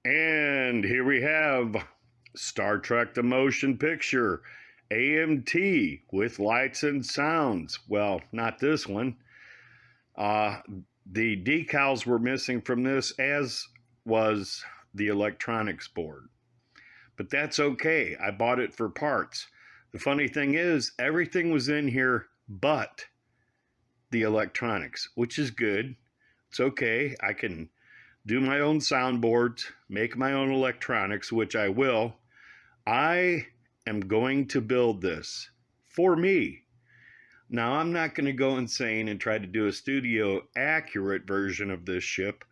And here we have Star Trek the Motion Picture, AMT with lights and sounds. Well, not this one. The decals were missing from this, as was the electronics board. But that's okay. I bought it for parts. The funny thing is, everything was in here but the electronics, which is good. It's okay. I can do my own soundboards, make my own electronics, which I will. I am going to build this for me. Now, I'm not going to go insane and try to do a studio accurate version of this ship,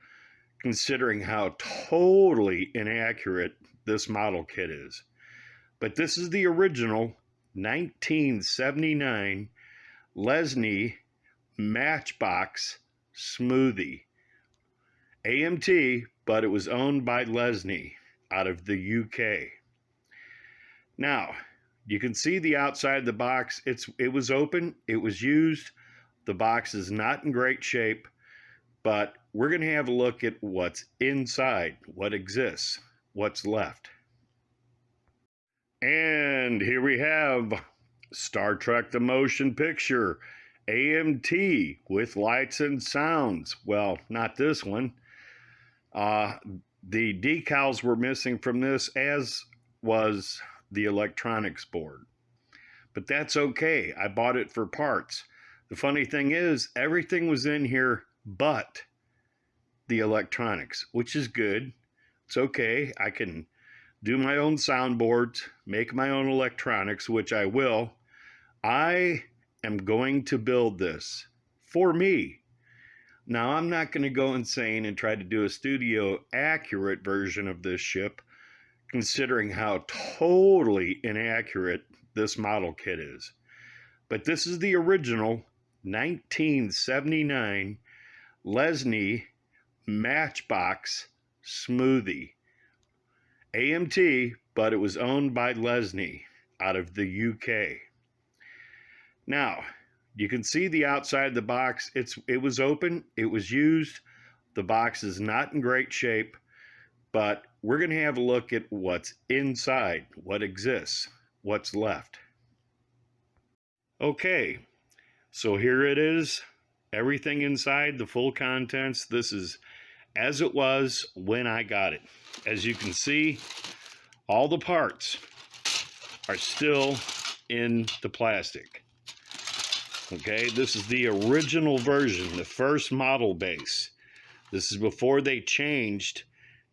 considering how totally inaccurate this model kit is. But this is the original 1979 Lesney Matchbox Smoothie. AMT, but it was owned by Lesney out of the UK. Now, you can see the outside of the box. It was open, it was used. The box is not in great shape, but we're going to have a look at what's inside, what exists, what's left. And here we have Star Trek the Motion Picture, AMT with lights and sounds. Well, not this one. The decals were missing from this, as was the electronics board. But that's okay. I bought it for parts. The funny thing is, everything was in here but the electronics, which is good. It's okay. I can do my own soundboards, make my own electronics, which I will. I am going to build this for me. Now, I'm not going to go insane and try to do a studio accurate version of this ship, considering how totally inaccurate this model kit is. But this is the original 1979 Lesney Matchbox Smoothie. AMT, but it was owned by Lesney out of the UK. Now, you can see the outside of the box. It was open, it was used. The box is not in great shape, but we're going to have a look at what's inside, what exists, what's left. Okay, so here it is. Everything inside, the full contents. This is as it was when I got it. As you can see, all the parts are still in the plastic. Okay, this is the original version, the first model base. This is before they changed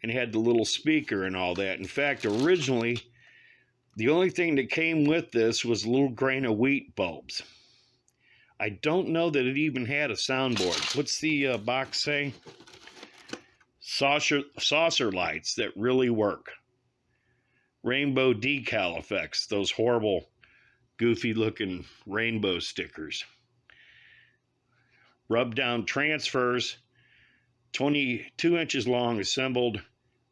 and had the little speaker and all that. In fact, originally, the only thing that came with this was a little grain of wheat bulbs. I don't know that it even had a soundboard. What's the box say? Saucer lights that really work. Rainbow decal effects, those horrible, goofy looking rainbow stickers. Rub down transfers, 22 inches long, assembled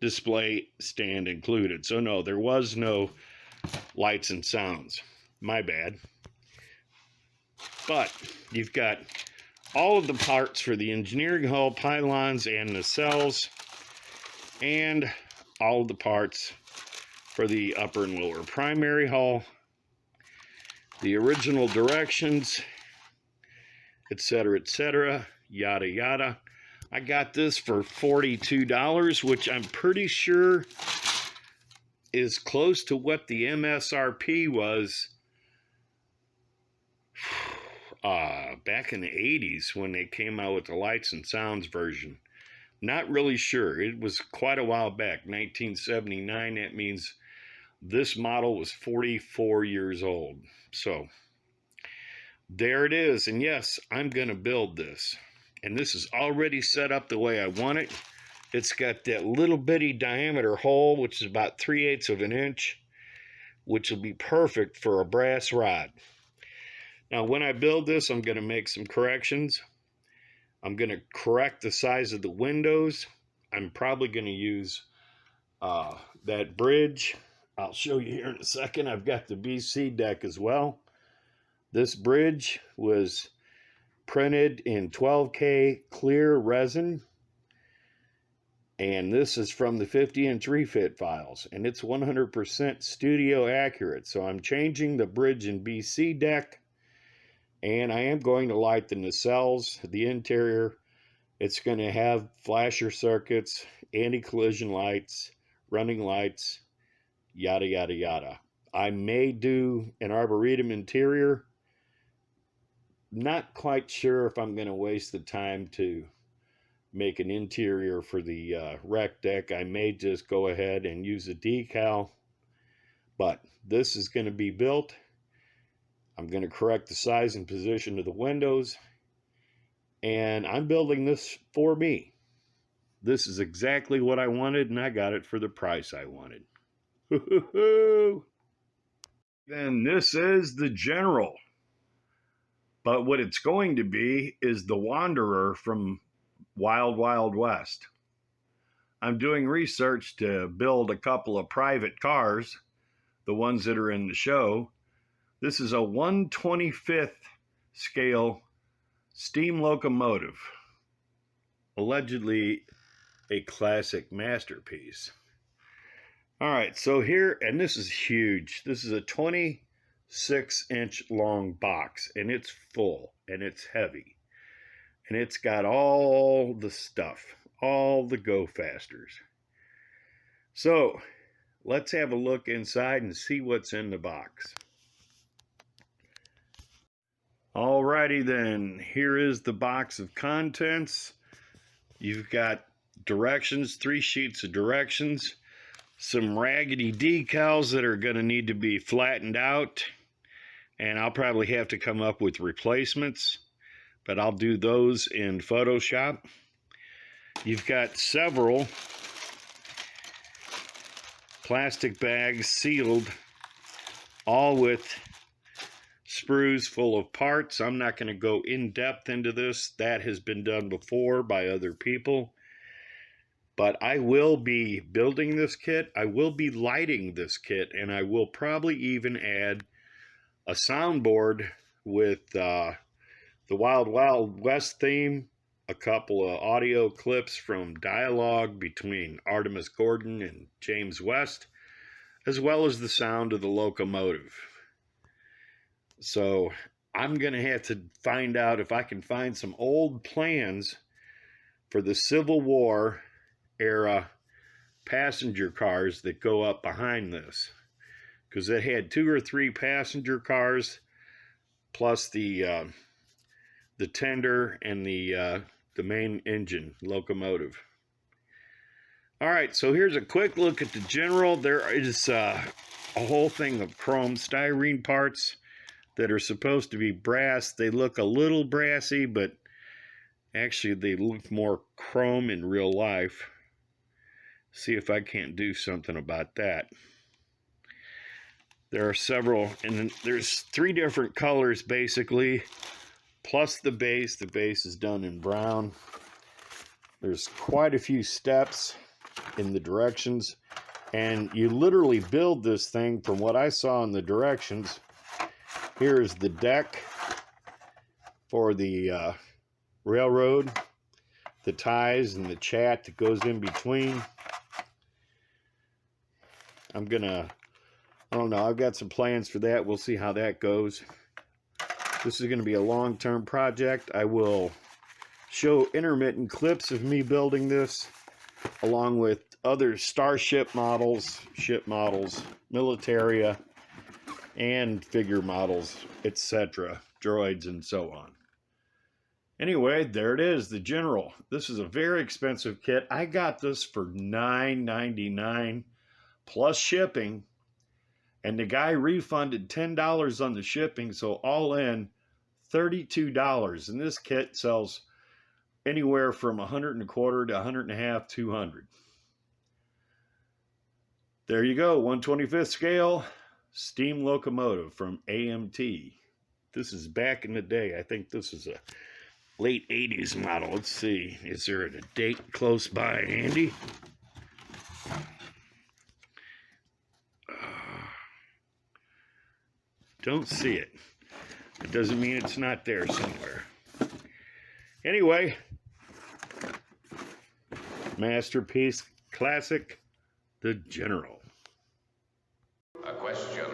display stand included. So no, there was no lights and sounds. My bad. But you've got all of the parts for the engineering hull, pylons, and nacelles, and all of the parts for the upper and lower primary hull, the original directions, etc., yada yada. I got this for $42, which I'm pretty sure is close to what the MSRP was back in the 80s when they came out with the lights and sounds version. Not really sure. It was quite a while back, 1979. That means this model was 44 years old. So there it is. And yes, I'm going to build this. And this is already set up the way I want it. It's got that little bitty diameter hole, which is about 3/8 of an inch, which will be perfect for a brass rod. Now, when I build this, I'm going to make some corrections. I'm going to correct the size of the windows. I'm probably going to use that bridge. I'll show you here in a second. I've got the BC deck as well. This bridge was printed in 12K clear resin. And this is from the 50-inch refit files, and it's 100% studio accurate. So I'm changing the bridge and BC deck, and I am going to light the nacelles, the interior. It's going to have flasher circuits, anti-collision lights, running lights, yada, yada, yada. I may do an arboretum interior. Not quite sure if I'm going to waste the time to make an interior for the rec deck. I may just go ahead and use a decal, but this is going to be built. I'm going to correct the size and position of the windows, and I'm building this for me. This is exactly what I wanted, and I got it for the price I wanted. Then this is the General, but what it's going to be is the Wanderer from Wild Wild West. I'm doing research to build a couple of private cars, the ones that are in the show. This is a 1/25th scale steam locomotive, allegedly a classic masterpiece. All right, so here, and this is huge. This is a 26-inch long box, and it's full, and it's heavy. And it's got all the stuff, all the go-fasters. So let's have a look inside and see what's in the box. Alrighty then, here is the box of contents. You've got directions, 3 sheets of directions, some raggedy decals that are going to need to be flattened out, and I'll probably have to come up with replacements, but I'll do those in Photoshop. You've got several plastic bags sealed, all with sprues full of parts. I'm not going to go in depth into this. That has been done before by other people. But I will be building this kit. I will be lighting this kit, and I will probably even add a soundboard with the Wild Wild West theme, a couple of audio clips from Dialog between Artemis Gordon and James West, as well as the sound of the locomotive. So I'm going to have to find out if I can find some old plans for the Civil War era passenger cars that go up behind this, because it had 2 or 3 passenger cars plus the tender and the main engine locomotive. All right, so here's a quick look at the General. There is a whole thing of chrome styrene parts that are supposed to be brass. They look a little brassy, but actually they look more chrome in real life. See if I can't do something about that. There are several, and there's 3 different colors basically, plus the base. The base is done in brown. There's quite a few steps in the directions, and you literally build this thing from what I saw in the directions. Here's the deck for the railroad, the ties and the chat that goes in between. I don't know, I've got some plans for that. We'll see how that goes. This is going to be a long-term project. I will show intermittent clips of me building this, along with other starship models, ship models, militaria, and figure models, etc., droids, and so on. Anyway, there it is, the General. This is a very expensive kit. I got this for $9.99 plus shipping, and the guy refunded $10 on the shipping, so all in $32. And this kit sells anywhere from $125 to $150, $200. There you go, 1/25th scale steam locomotive from AMT. This is back in the day. I think this is a late 80s model. Let's see, is there a date close by, Andy? Don't see it. It doesn't mean it's not there somewhere. Anyway, masterpiece classic, the General. A question.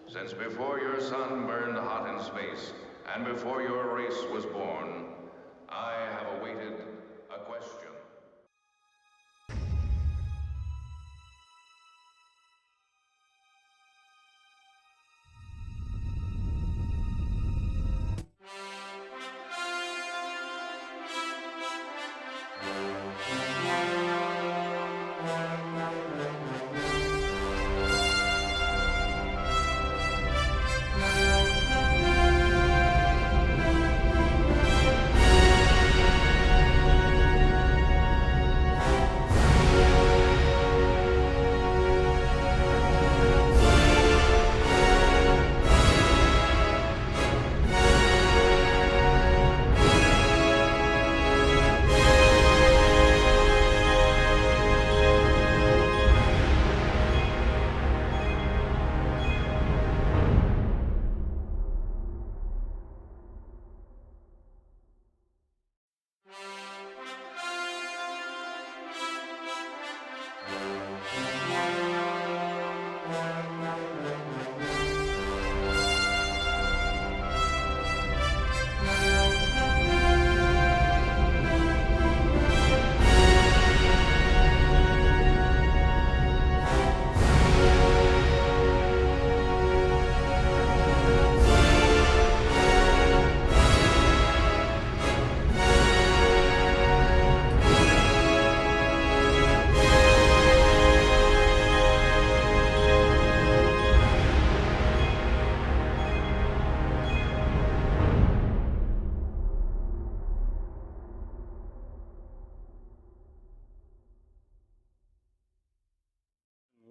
Since before your sun burned hot in space, and before your race was born, I have awaited a question.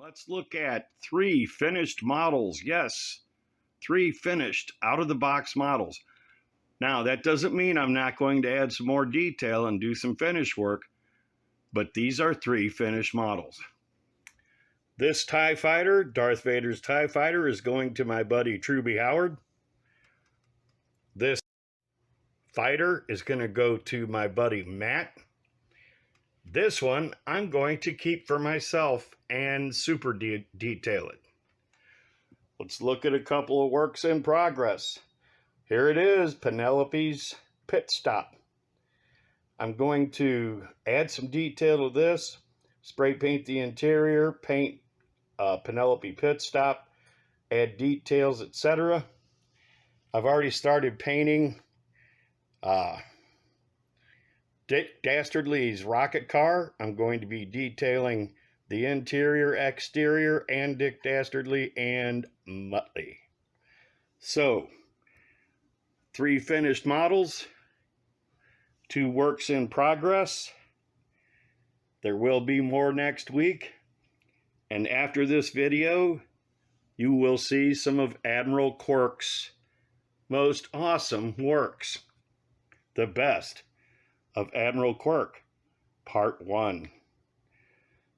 Let's look at 3 finished models. Yes, 3 finished out-of-the-box models. Now, that doesn't mean I'm not going to add some more detail and do some finish work, but these are 3 finished models. This TIE Fighter, Darth Vader's TIE Fighter, is going to my buddy Truby Howard. This fighter is going to go to my buddy Matt. This one I'm going to keep for myself and super detail it. Let's look at a couple of works in progress. Here it is, Penelope's pit stop. I'm going to add some detail to this, spray paint the interior, paint Penelope pit stop, add details, etc. I've already started painting Dick Dastardly's rocket car. I'm going to be detailing the interior, exterior, and Dick Dastardly and Muttley. So, 3 finished models, 2 works in progress. There will be more next week. And after this video, you will see some of Admiral Quirk's most awesome works. The best of Admiral Quirk, Part 1.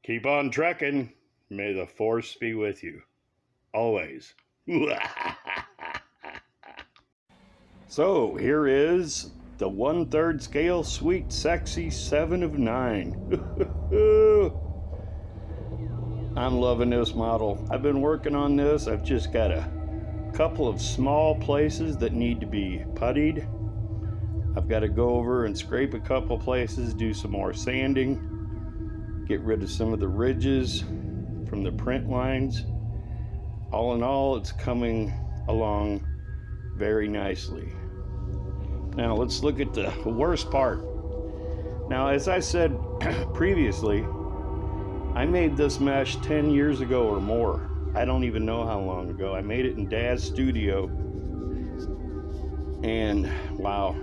Keep on trekking. May the Force be with you. Always. So, here is the 1/3 scale Sweet Sexy 7 of 9. I'm loving this model. I've been working on this. I've just got a couple of small places that need to be puttied. I've got to go over and scrape a couple places, do some more sanding, get rid of some of the ridges from the print lines. All in all, it's coming along very nicely. Now let's look at the worst part. Now, as I said previously, I made this mesh 10 years ago or more. I don't even know how long ago. I made it in Dad's studio. And wow.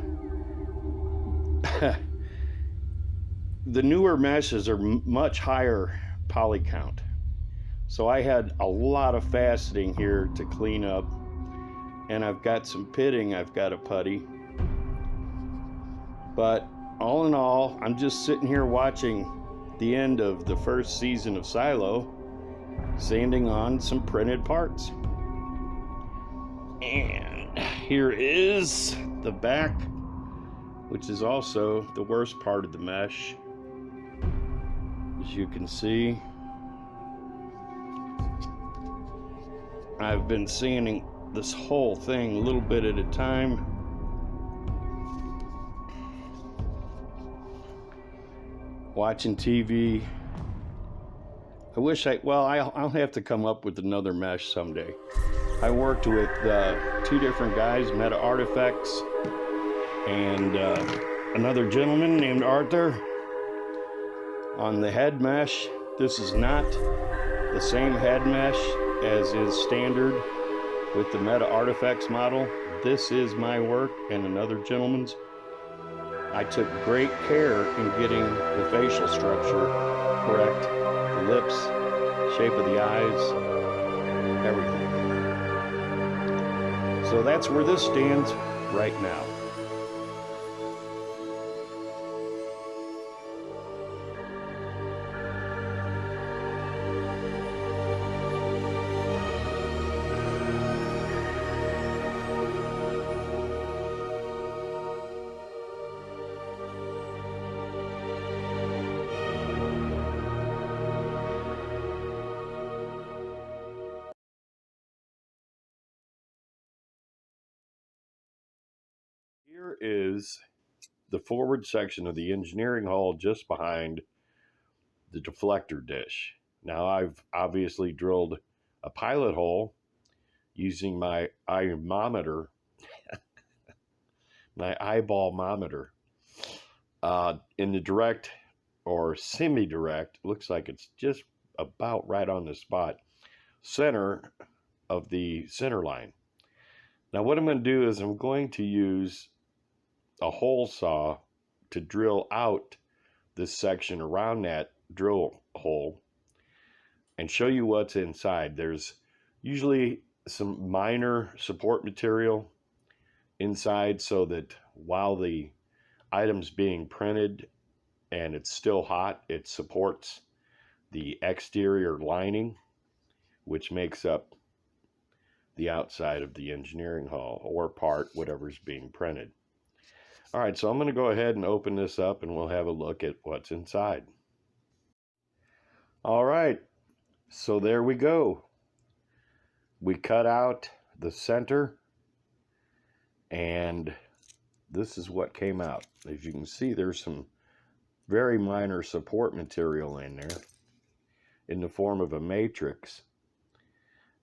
The newer meshes are much higher poly count. So I had a lot of faceting here to clean up. And I've got some pitting I've got to putty. But all in all, I'm just sitting here watching the end of the first season of Silo, sanding on some printed parts. And here is the back which is also the worst part of the mesh. As you can see, I've been seeing this whole thing a little bit at a time. Watching TV. I wish I'll have to come up with another mesh someday. I worked with two different guys, Meta Artifacts, and another gentleman named Arthur on the head mesh. This is not the same head mesh as is standard with the Meta Artifacts model. This is my work and another gentleman's. I took great care in getting the facial structure correct, the lips, shape of the eyes, everything. So that's where this stands right now. Here is the forward section of the engineering hall just behind the deflector dish. Now I've obviously drilled a pilot hole using my eyeballometer, in the direct or semi-direct, looks like it's just about right on the spot, center of the center line. Now what I'm going to do is I'm going to use a hole saw to drill out this section around that drill hole and show you what's inside. There's usually some minor support material inside so that while the item's being printed and it's still hot, it supports the exterior lining, which makes up the outside of the engineering hall or part, whatever's being printed. All right, so I'm going to go ahead and open this up and we'll have a look at what's inside. All right, so there we go. We cut out the center and this is what came out. As you can see, there's some very minor support material in there in the form of a matrix.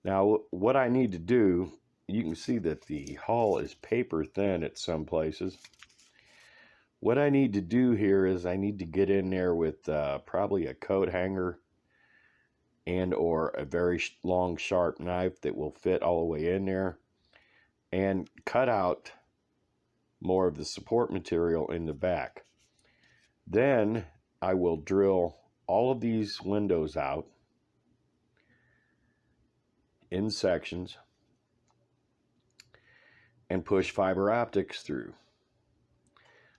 Now, what I need to do, you can see that the hull is paper thin at some places. What I need to do here is I need to get in there with probably a coat hanger and or a very long sharp knife that will fit all the way in there and cut out more of the support material in the back. Then I will drill all of these windows out in sections and push fiber optics through.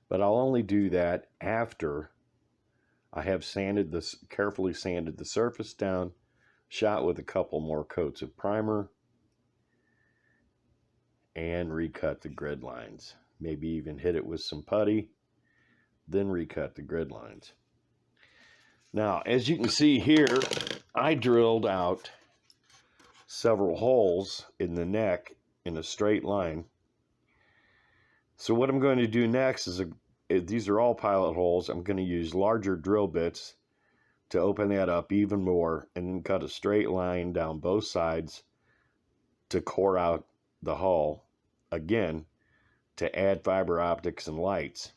But I'll only do that after I have carefully sanded the surface down, shot with a couple more coats of primer, and recut the grid lines. Maybe even hit it with some putty, then recut the grid lines. Now, as you can see here, I drilled out several holes in the neck in a straight line. So what I'm going to do next is, these are all pilot holes. I'm going to use larger drill bits to open that up even more and then cut a straight line down both sides to core out the hull again to add fiber optics and lights.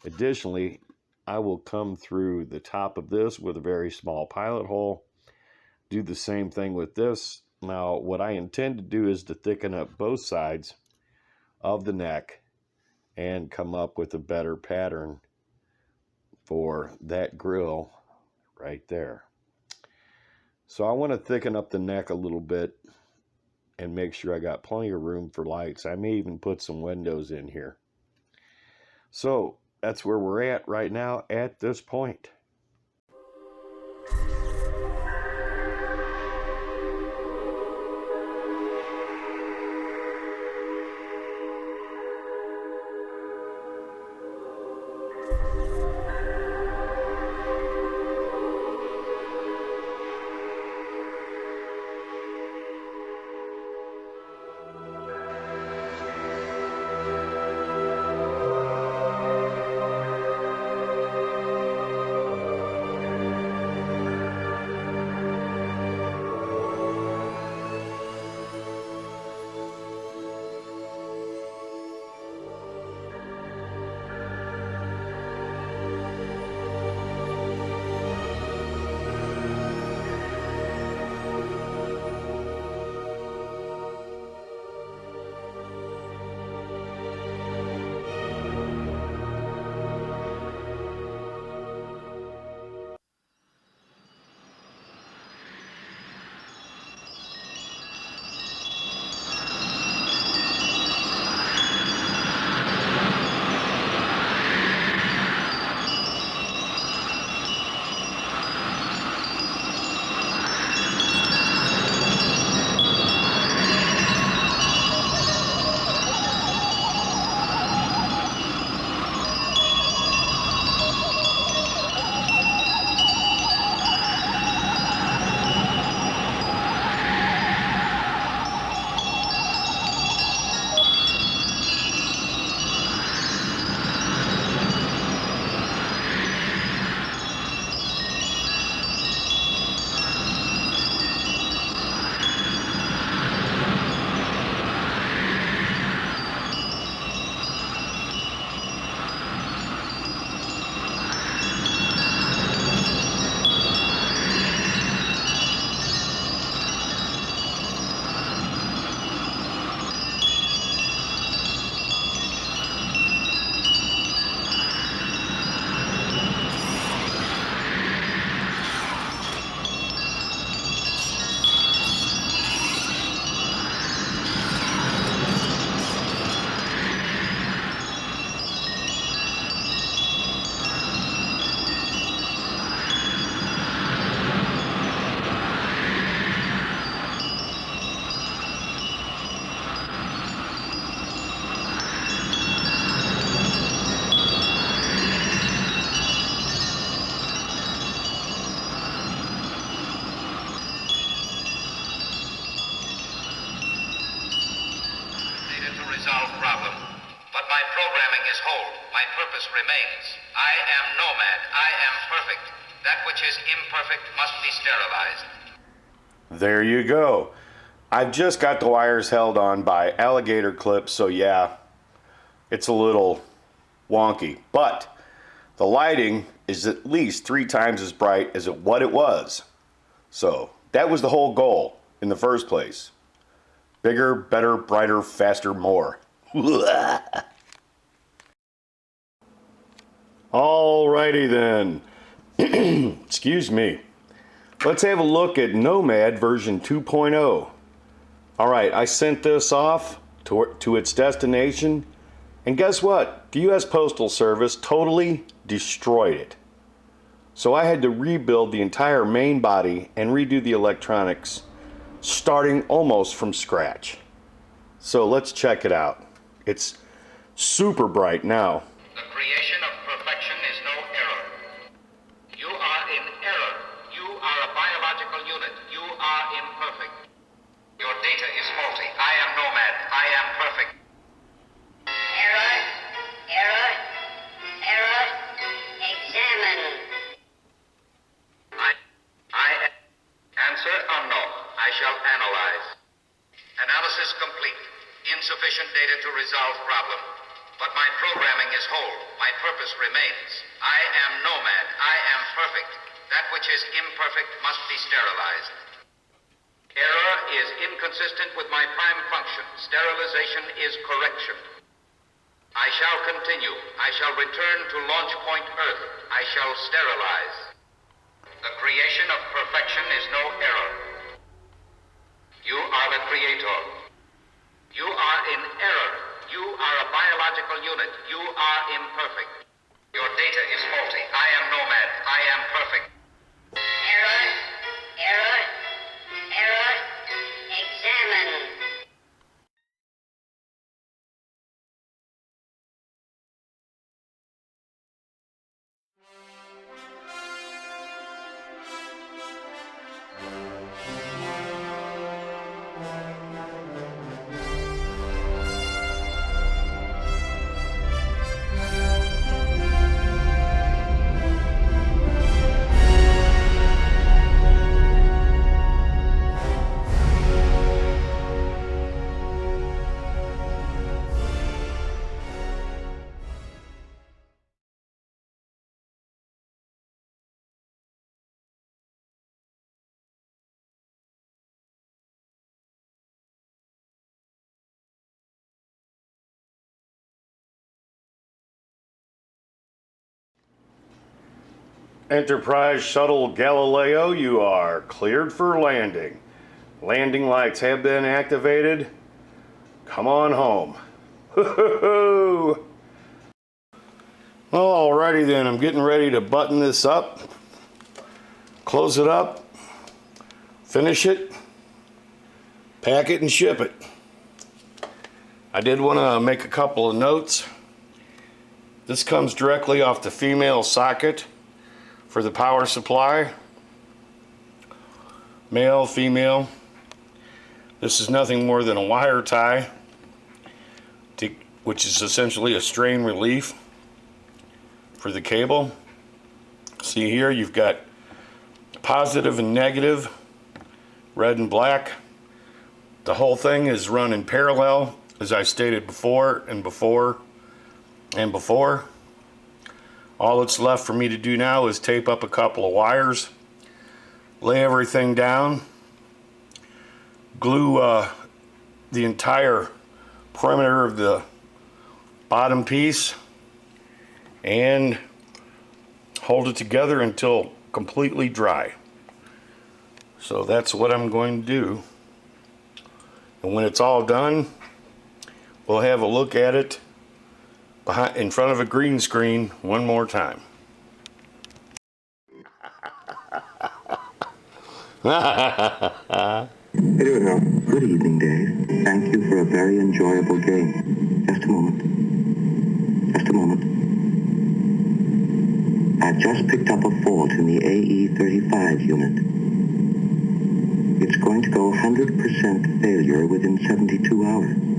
Additionally, I will come through the top of this with a very small pilot hole, do the same thing with this. Now, what I intend to do is to thicken up both sides of the neck and come up with a better pattern for that grill right there. So I want to thicken up the neck a little bit and make sure I got plenty of room for lights. I may even put some windows in here. So that's where we're at right now at this point. resolve problem. But my programming is whole. My purpose remains. I am Nomad. I am perfect. That which is imperfect must be sterilized. There you go. I've just got the wires held on by alligator clips, so yeah, it's a little wonky. But the lighting is at least 3 times as bright as what it was. So that was the whole goal in the first place. Bigger, better, brighter, faster, more. Alrighty then. Excuse me. Let's have a look at Nomad version 2.0. Alright, I sent this off to its destination, and guess what? The US Postal Service totally destroyed it. So I had to rebuild the entire main body and redo the electronics, starting almost from scratch. So let's check it out. It's super bright now. The creation of perfection is no error. You are in error. You are a biological unit. You are imperfect. Your data is faulty. I am Nomad. I am perfect. Error, error, error, examine. Answer unknown. I shall analyze. Analysis complete. Insufficient data to resolve problem. But my programming is whole. My purpose remains. I am Nomad. I am perfect. That which is imperfect must be sterilized. Error is inconsistent with my prime function. Sterilization is correction. I shall continue. I shall return to launch point Earth. I shall sterilize. The creation of perfection is no error. You are the creator. You are in error. You are a biological unit. You are imperfect. Your data is faulty. I am Nomad. I am perfect. Error, error, error, examine. Enterprise Shuttle Galileo, you are cleared for landing. Landing lights have been activated. Come on home. Alrighty then, I'm getting ready to button this up, close it up, finish it, pack it and ship it. I did want to make a couple of notes. This comes directly off the female socket for the power supply. Male, female. This is nothing more than a wire tie, which is essentially a strain relief for the cable. See here, you've got positive and negative, red and black. The whole thing is run in parallel, as I stated before and before and before. All that's left for me to do now is tape up a couple of wires, lay everything down, glue the entire perimeter of the bottom piece, and hold it together until completely dry. So that's what I'm going to do. And when it's all done, we'll have a look at it in front of a green screen one more time. Good evening, Dave. Thank you for a very enjoyable game. Just a moment. Just a moment. I've just picked up a fault in the AE-35 unit. It's going to go 100% failure within 72 hours.